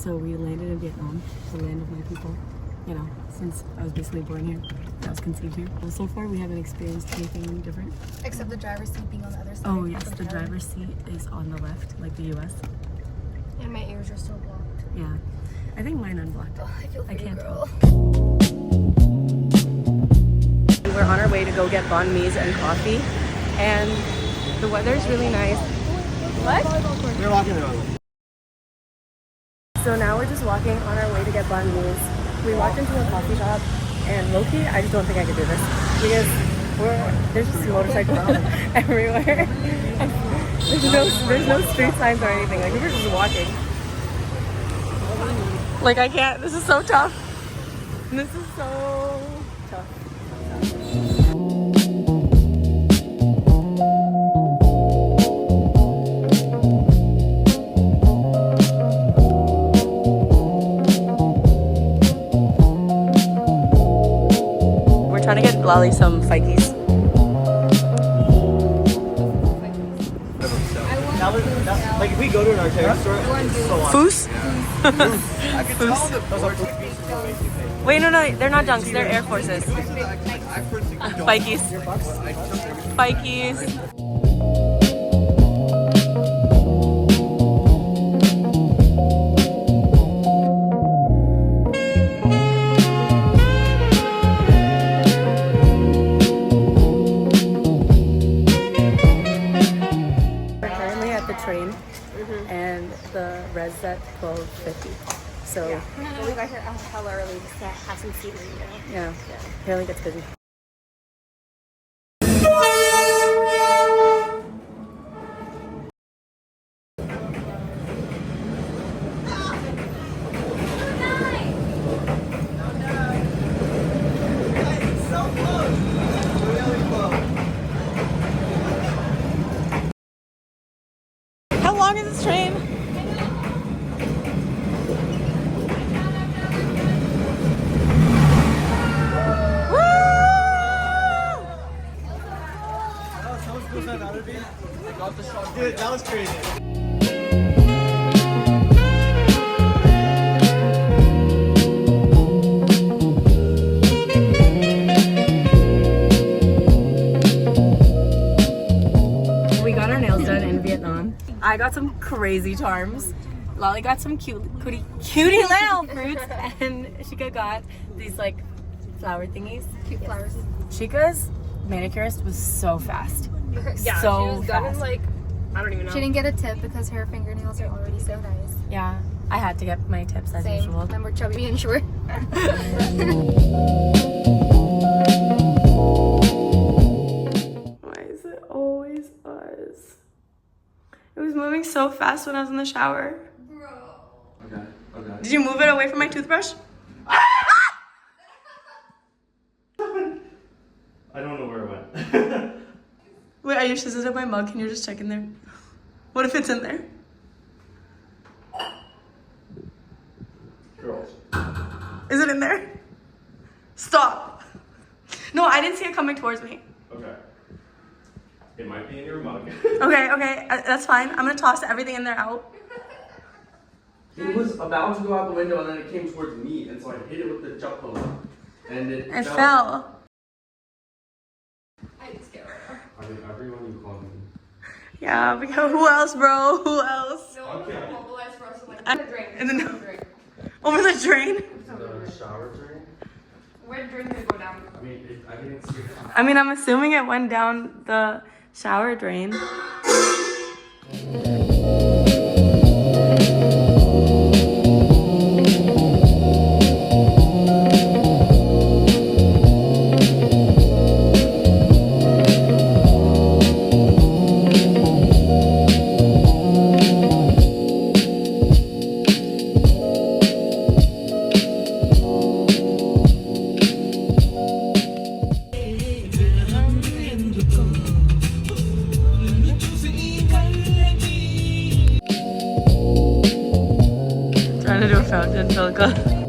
So we landed in Vietnam, the land of my people. You know, since I was basically born here, I was conceived here. Well, so far we haven't experienced anything different. Except the driver's seat being on the other side. Oh yes, the driver's seat is on the left, like the US. And my ears are still blocked. Yeah. I think mine unblocked. Oh, I feel I can't girl. We're on our way to go get banh mi's and coffee, and the weather's really nice. What? We're walking the wrong way. So now we're just walking on our way to get banh mi's. We walked into a coffee shop, and low-key, I just don't think I could do this because there's just motorcycles everywhere. There's no street signs or anything. Like we're just walking. Like I can't. This is so tough. This is so tough. We're trying to get Lolly some fikes. Like if we go to an arcade store, it's so on. Foos? I could tell that those are Wait, no, they're not junks. They're Air Forces. Fikes. Fikes. Train and the res at 12:50. So Yeah. We got here hella early just to have some seat reading. yeah, apparently gets busy. How long is this train? Dude, that was crazy. We got our nails done in Vietnam. I got some crazy charms. Lolly got some cutie little fruits, and Shika got these like flower thingies. Cute flowers. Shika's manicurist was so fast. Yeah, so she was done in fast. like, I don't even know. She didn't get a tip because her fingernails are already so nice. Yeah, I had to get my tips as Same. usual. And we're chubby and short. Why is it always us? It was moving so fast when I was in the shower. Okay. Did you move it away from my toothbrush? I don't know where it went. Wait, Ayush, is it in my mug? Can you just check in there? What if it's in there? Girls. Is it in there? Stop. No, I didn't see it coming towards me. Okay. It might be in your mug. Okay, that's fine. I'm gonna toss everything in there out. It was about to go out the window and then it came towards me, and so I hit it with the jump pillow. And it fell. I mean, everyone you call me. Yeah, because who else, bro? Who else? Okay. And then over the drain. The shower drain? Where drain did it go down? I mean, I didn't see it. I mean, I'm assuming it went down the shower drain. Trying to do a fountain, Philka.